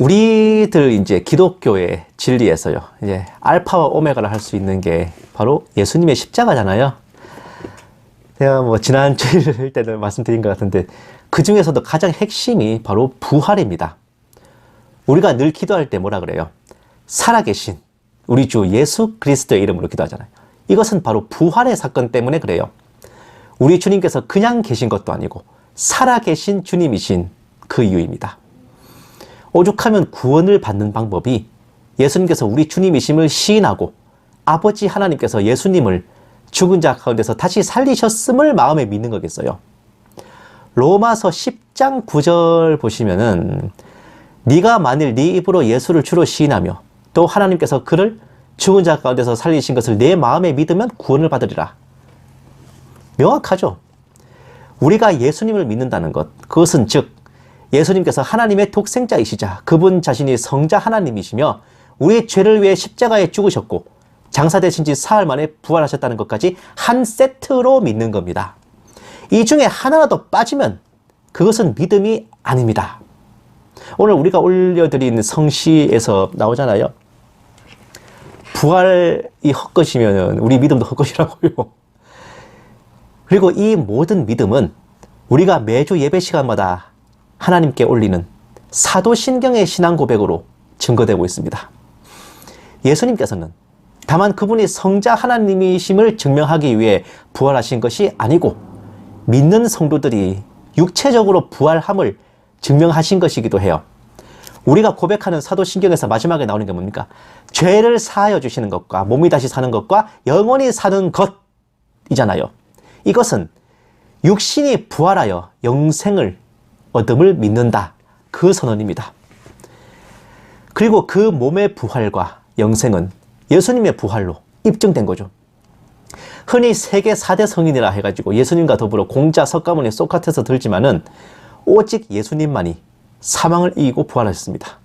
우리들 이제 기독교의 진리에서요, 이제 알파와 오메가를 할 수 있는 게 바로 예수님의 십자가잖아요. 제가 뭐 지난 주일 때도 말씀드린 것 같은데, 그 중에서도 가장 핵심이 바로 부활입니다. 우리가 늘 기도할 때 뭐라 그래요? 살아계신 우리 주 예수 그리스도의 이름으로 기도하잖아요. 이것은 바로 부활의 사건 때문에 그래요. 우리 주님께서 그냥 계신 것도 아니고 살아계신 주님이신 그 이유입니다. 오죽하면 구원을 받는 방법이 예수님께서 우리 주님이심을 시인하고 아버지 하나님께서 예수님을 죽은 자 가운데서 다시 살리셨음을 마음에 믿는 거겠어요. 로마서 10장 9절 보시면은 네가 만일 네 입으로 예수를 주로 시인하며 또 하나님께서 그를 죽은 자 가운데서 살리신 것을 내 마음에 믿으면 구원을 받으리라. 명확하죠? 우리가 예수님을 믿는다는 것, 그것은 즉 예수님께서 하나님의 독생자이시자 그분 자신이 성자 하나님이시며 우리의 죄를 위해 십자가에 죽으셨고 장사되신 지 사흘 만에 부활하셨다는 것까지 한 세트로 믿는 겁니다. 이 중에 하나라도 빠지면 그것은 믿음이 아닙니다. 오늘 우리가 올려드린 성시에서 나오잖아요. 부활이 헛것이면 우리 믿음도 헛것이라고요. 그리고 이 모든 믿음은 우리가 매주 예배 시간마다 하나님께 올리는 사도신경의 신앙 고백으로 증거되고 있습니다. 예수님께서는 다만 그분이 성자 하나님이심을 증명하기 위해 부활하신 것이 아니고 믿는 성도들이 육체적으로 부활함을 증명하신 것이기도 해요. 우리가 고백하는 사도신경에서 마지막에 나오는 게 뭡니까? 죄를 사하여 주시는 것과 몸이 다시 사는 것과 영원히 사는 것이잖아요. 이것은 육신이 부활하여 영생을 얻음을 믿는다. 그 선언입니다. 그리고 그 몸의 부활과 영생은 예수님의 부활로 입증된 거죠. 흔히 세계 4대 성인이라 해가지고 예수님과 더불어 공자, 석가모니, 소크라테스 들지만은 오직 예수님만이 사망을 이기고 부활하셨습니다.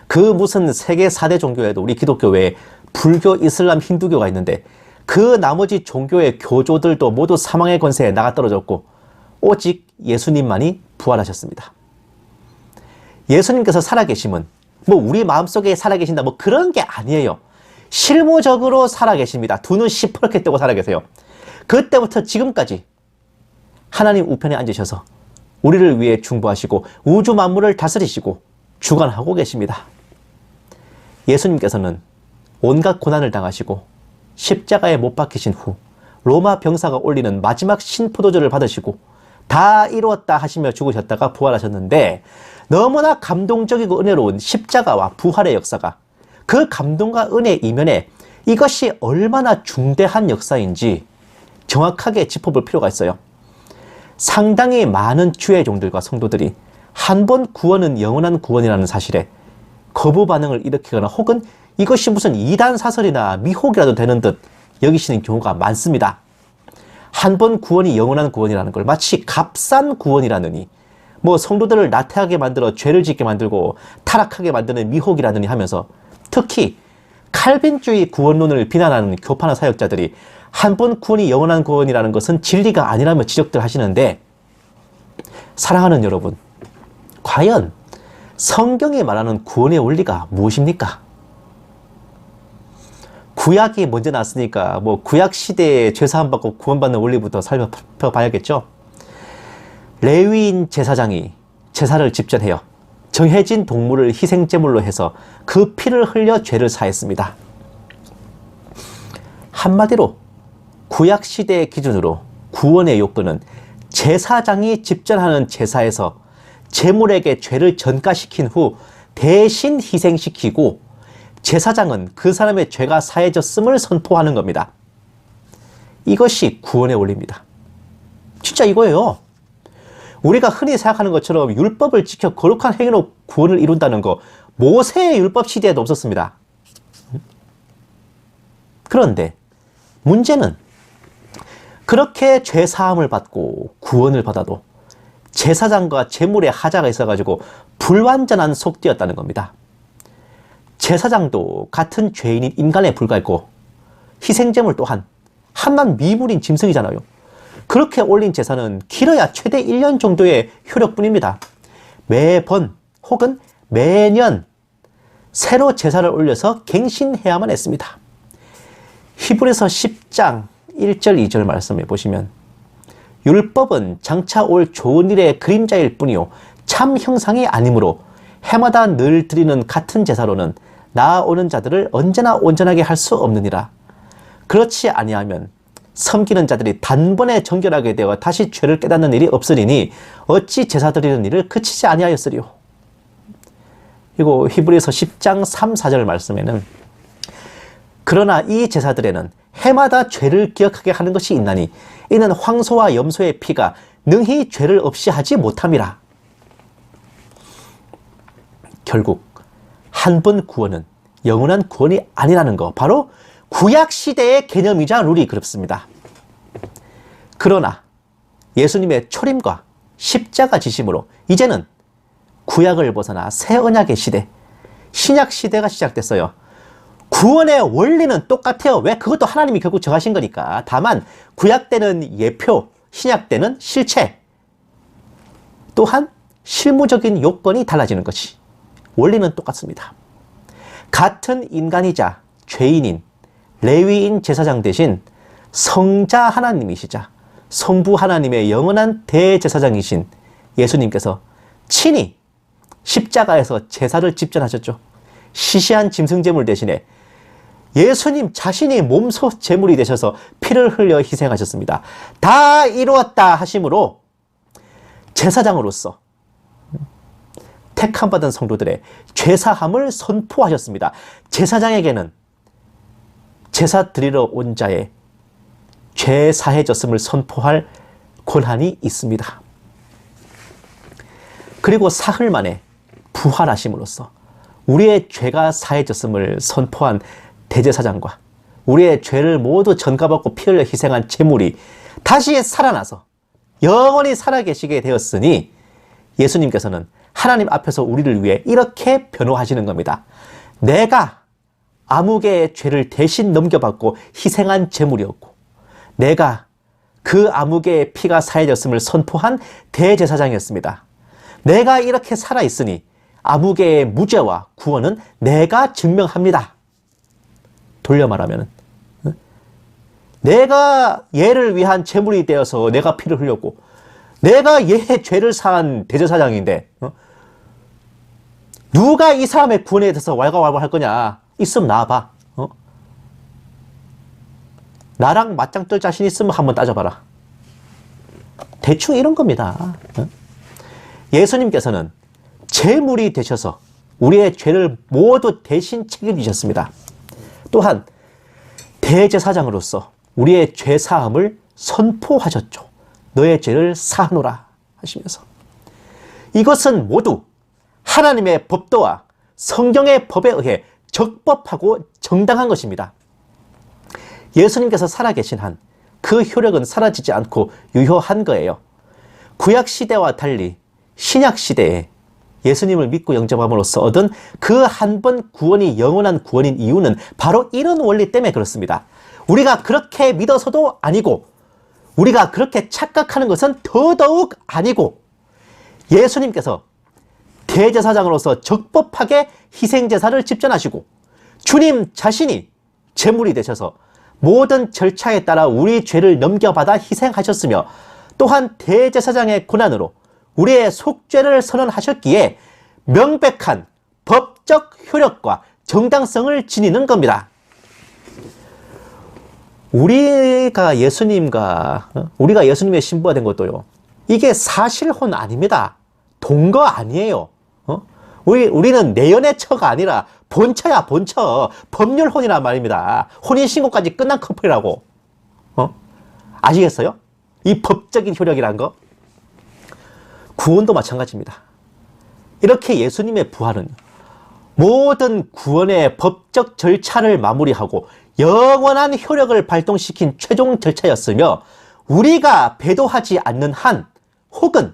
그 무슨 세계 4대 종교에도 우리 기독교 외에 불교, 이슬람, 힌두교가 있는데 그 나머지 종교의 교조들도 모두 사망의 권세에 나가떨어졌고 오직 예수님만이 부활하셨습니다. 예수님께서 살아계심은 뭐 우리 마음속에 살아계신다 뭐 그런 게 아니에요. 실무적으로 살아계십니다. 두 눈 시퍼렇게 뜨고 살아계세요. 그때부터 지금까지 하나님 우편에 앉으셔서 우리를 위해 중보하시고 우주 만물을 다스리시고 주관하고 계십니다. 예수님께서는 온갖 고난을 당하시고 십자가에 못 박히신 후 로마 병사가 올리는 마지막 신포도주를 받으시고 다 이루었다 하시며 죽으셨다가 부활하셨는데 너무나 감동적이고 은혜로운 십자가와 부활의 역사가 그 감동과 은혜 이면에 이것이 얼마나 중대한 역사인지 정확하게 짚어볼 필요가 있어요. 상당히 많은 주의 종들과 성도들이 한 번 구원은 영원한 구원이라는 사실에 거부 반응을 일으키거나 혹은 이것이 무슨 이단 사설이나 미혹이라도 되는 듯 여기시는 경우가 많습니다. 한 번 구원이 영원한 구원이라는 걸 마치 값싼 구원이라느니 뭐 성도들을 나태하게 만들어 죄를 짓게 만들고 타락하게 만드는 미혹이라느니 하면서 특히 칼빈주의 구원론을 비난하는 교파나 사역자들이 한 번 구원이 영원한 구원이라는 것은 진리가 아니라며 지적들 하시는데 사랑하는 여러분, 과연 성경이 말하는 구원의 원리가 무엇입니까? 구약이 먼저 났으니까 뭐 구약 시대에 죄사함 받고 구원받는 원리부터 살펴봐야겠죠. 레위인 제사장이 제사를 집전해요. 정해진 동물을 희생제물로 해서 그 피를 흘려 죄를 사했습니다. 한마디로 구약 시대의 기준으로 구원의 요건은 제사장이 집전하는 제사에서 제물에게 죄를 전가시킨 후 대신 희생시키고 제사장은 그 사람의 죄가 사해졌음을 선포하는 겁니다. 이것이 구원의 원리입니다. 진짜 이거예요. 우리가 흔히 생각하는 것처럼 율법을 지켜 거룩한 행위로 구원을 이룬다는 거 모세의 율법 시대에도 없었습니다. 그런데 문제는 그렇게 죄 사함을 받고 구원을 받아도 제사장과 제물에 하자가 있어가지고 불완전한 속죄였다는 겁니다. 제사장도 같은 죄인인 인간에 불과했고 희생제물 또한 한낱 미물인 짐승이잖아요. 그렇게 올린 제사는 길어야 최대 1년 정도의 효력뿐입니다. 매번 혹은 매년 새로 제사를 올려서 갱신해야만 했습니다. 히브리서 10장 1절 2절 말씀해 보시면 율법은 장차 올 좋은 일의 그림자일 뿐이요 참 형상이 아니므로 해마다 늘 드리는 같은 제사로는 나아오는 자들을 언제나 온전하게 할 수 없느니라. 그렇지 아니하면 섬기는 자들이 단번에 정결하게 되어 다시 죄를 깨닫는 일이 없으리니 어찌 제사 드리는 일을 그치지 아니하였으리요. 그리고 히브리서 10장 3, 4절 말씀에는 그러나 이 제사들에는 해마다 죄를 기억하게 하는 것이 있나니 이는 황소와 염소의 피가 능히 죄를 없이 하지 못함이라. 결국 한 번 구원은 영원한 구원이 아니라는 거, 바로 구약시대의 개념이자 룰이 그렇습니다. 그러나 예수님의 초림과 십자가 지심으로 이제는 구약을 벗어나 새 언약의 시대, 신약 시대가 시작됐어요. 구원의 원리는 똑같아요. 왜? 그것도 하나님이 결국 정하신 거니까. 다만 구약 때는 예표, 신약 때는 실체, 또한 실무적인 요건이 달라지는 것이, 원리는 똑같습니다. 같은 인간이자 죄인인 레위인 제사장 대신 성자 하나님이시자 성부 하나님의 영원한 대제사장이신 예수님께서 친히 십자가에서 제사를 집전하셨죠. 시시한 짐승제물 대신에 예수님 자신이 몸소 제물이 되셔서 피를 흘려 희생하셨습니다. 다 이루었다 하심으로 제사장으로서 택함받은 성도들의 죄사함을 선포하셨습니다. 제사장에게는 제사 드리러 온 자의 죄 사해졌음을 선포할 권한이 있습니다. 그리고 사흘 만에 부활하심으로써 우리의 죄가 사해졌음을 선포한 대제사장과 우리의 죄를 모두 전가받고 피 흘려 희생한 제물이 다시 살아나서 영원히 살아계시게 되었으니 예수님께서는 하나님 앞에서 우리를 위해 이렇게 변호하시는 겁니다. 내가 아무개의 죄를 대신 넘겨받고 희생한 제물이었고 내가 그 아무개의 피가 사해졌음을 선포한 대제사장이었습니다. 내가 이렇게 살아있으니 아무개의 무죄와 구원은 내가 증명합니다. 돌려 말하면 내가 얘를 위한 제물이 되어서 내가 피를 흘렸고 내가 얘의 죄를 사한 대제사장인데 누가 이 사람의 구원에 대해서 왈가왈부 할 거냐? 있으면 나와봐. 나랑 맞짱 뜰 자신 있으면 한번 따져봐라. 대충 이런 겁니다. 예수님께서는 제물이 되셔서 우리의 죄를 모두 대신 책임지셨습니다. 또한 대제사장으로서 우리의 죄사함을 선포하셨죠. 너의 죄를 사하노라 하시면서. 이것은 모두 하나님의 법도와 성경의 법에 의해 적법하고 정당한 것입니다. 예수님께서 살아계신 한 그 효력은 사라지지 않고 유효한 거예요. 구약시대와 달리 신약시대에 예수님을 믿고 영접함으로써 얻은 그 한 번 구원이 영원한 구원인 이유는 바로 이런 원리 때문에 그렇습니다. 우리가 그렇게 믿어서도 아니고 우리가 그렇게 착각하는 것은 더더욱 아니고 예수님께서 대제사장으로서 적법하게 희생제사를 집전하시고 주님 자신이 제물이 되셔서 모든 절차에 따라 우리 죄를 넘겨받아 희생하셨으며 또한 대제사장의 고난으로 우리의 속죄를 선언하셨기에 명백한 법적 효력과 정당성을 지니는 겁니다. 우리가 예수님의 신부가 된 것도요, 이게 사실혼 아닙니다. 동거 아니에요. 우리는 내연의 처가 아니라 본처야, 본처. 법률혼이란 말입니다. 혼인신고까지 끝난 커플이라고. 아시겠어요? 이 법적인 효력이란 거. 구원도 마찬가지입니다. 이렇게 예수님의 부활은 모든 구원의 법적 절차를 마무리하고 영원한 효력을 발동시킨 최종 절차였으며 우리가 배도하지 않는 한 혹은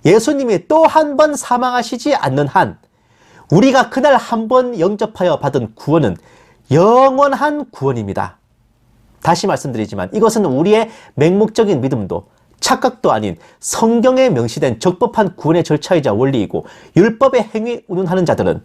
예수님이 또 한 번 사망하시지 않는 한 우리가 그날 한 번 영접하여 받은 구원은 영원한 구원입니다. 다시 말씀드리지만 이것은 우리의 맹목적인 믿음도 착각도 아닌 성경에 명시된 적법한 구원의 절차이자 원리이고 율법의 행위 운운하는 자들은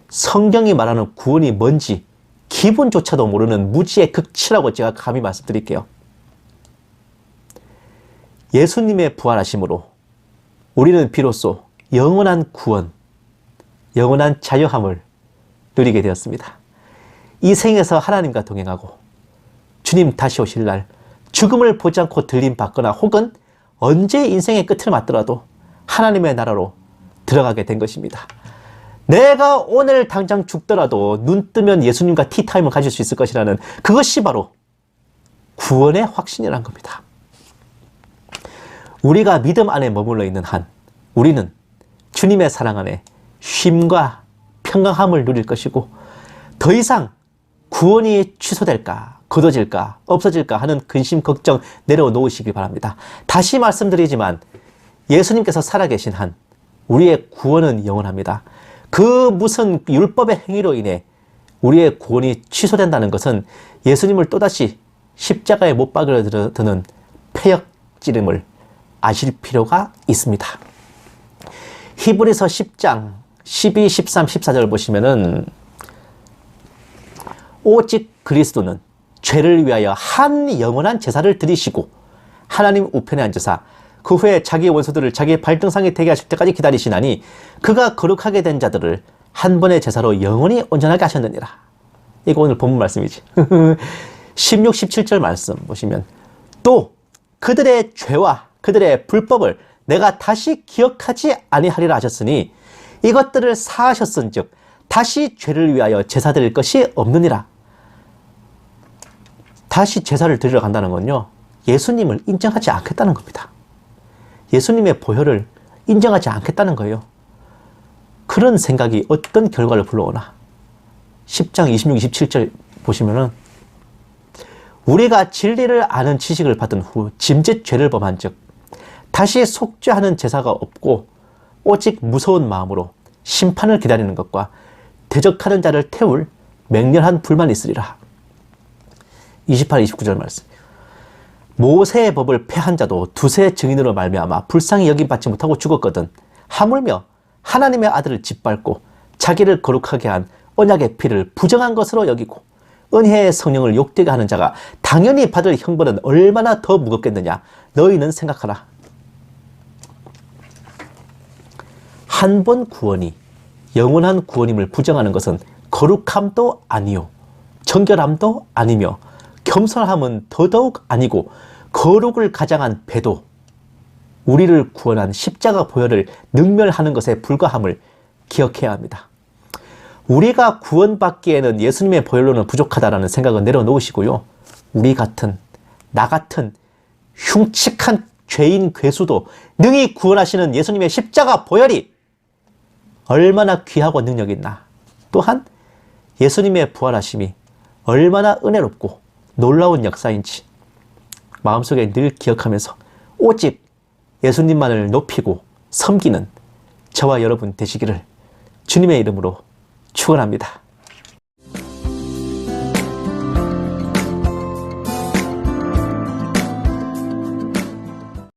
성경이 말하는 구원이 뭔지 기분조차도 모르는 무지의 극치라고 제가 감히 말씀드릴게요. 예수님의 부활하심으로 우리는 비로소 영원한 구원, 영원한 자유함을 누리게 되었습니다. 이 생에서 하나님과 동행하고 주님 다시 오실 날 죽음을 보지 않고 들림받거나 혹은 언제 인생의 끝을 맞더라도 하나님의 나라로 들어가게 된 것입니다. 내가 오늘 당장 죽더라도 눈 뜨면 예수님과 티타임을 가질 수 있을 것이라는 그것이 바로 구원의 확신이란 겁니다. 우리가 믿음 안에 머물러 있는 한 우리는 주님의 사랑 안에 쉼과 평강함을 누릴 것이고 더 이상 구원이 취소될까 거둬질까 없어질까 하는 근심 걱정 내려놓으시길 바랍니다. 다시 말씀드리지만 예수님께서 살아계신 한 우리의 구원은 영원합니다. 그 무슨 율법의 행위로 인해 우리의 구원이 취소된다는 것은 예수님을 또다시 십자가에 못 박으려 드는 폐역지름을 아실 필요가 있습니다. 히브리서 10장 12, 13, 14절 보시면은 오직 그리스도는 죄를 위하여 한 영원한 제사를 드리시고 하나님 우편에 앉으사 그 후에 자기 원수들을 자기의 발등상에 대게 하실 때까지 기다리시나니 그가 거룩하게 된 자들을 한 번의 제사로 영원히 온전하게 하셨느니라. 이거 오늘 본문 말씀이지. 16, 17절 말씀 보시면 또 그들의 죄와 그들의 불법을 내가 다시 기억하지 아니하리라 하셨으니 이것들을 사하셨은즉 다시 죄를 위하여 제사 드릴 것이 없느니라. 다시 제사를 드리러 간다는 건요, 예수님을 인정하지 않겠다는 겁니다. 예수님의 보혈을 인정하지 않겠다는 거예요. 그런 생각이 어떤 결과를 불러오나 10장 26, 27절 보시면은 우리가 진리를 아는 지식을 받은 후 짐짓 죄를 범한 즉 다시 속죄하는 제사가 없고 오직 무서운 마음으로 심판을 기다리는 것과 대적하는 자를 태울 맹렬한 불만이 있으리라. 28, 29절 말씀. 모세의 법을 폐한 자도 두세 증인으로 말미암아 불쌍히 여김받지 못하고 죽었거든 하물며 하나님의 아들을 짓밟고 자기를 거룩하게 한 언약의 피를 부정한 것으로 여기고 은혜의 성령을 욕되게 하는 자가 당연히 받을 형벌은 얼마나 더 무겁겠느냐 너희는 생각하라. 한 번 구원이 영원한 구원임을 부정하는 것은 거룩함도 아니요 정결함도 아니며 겸손함은 더더욱 아니고 거룩을 가장한 배도 우리를 구원한 십자가 보혈을 능멸하는 것에 불과함을 기억해야 합니다. 우리가 구원받기에는 예수님의 보혈로는 부족하다라는 생각을 내려놓으시고요. 우리 같은 나 같은 흉측한 죄인 괴수도 능히 구원하시는 예수님의 십자가 보혈이 얼마나 귀하고 능력 있나 또한 예수님의 부활하심이 얼마나 은혜롭고 놀라운 역사인지 마음속에 늘 기억하면서 오직 예수님만을 높이고 섬기는 저와 여러분 되시기를 주님의 이름으로 축원합니다.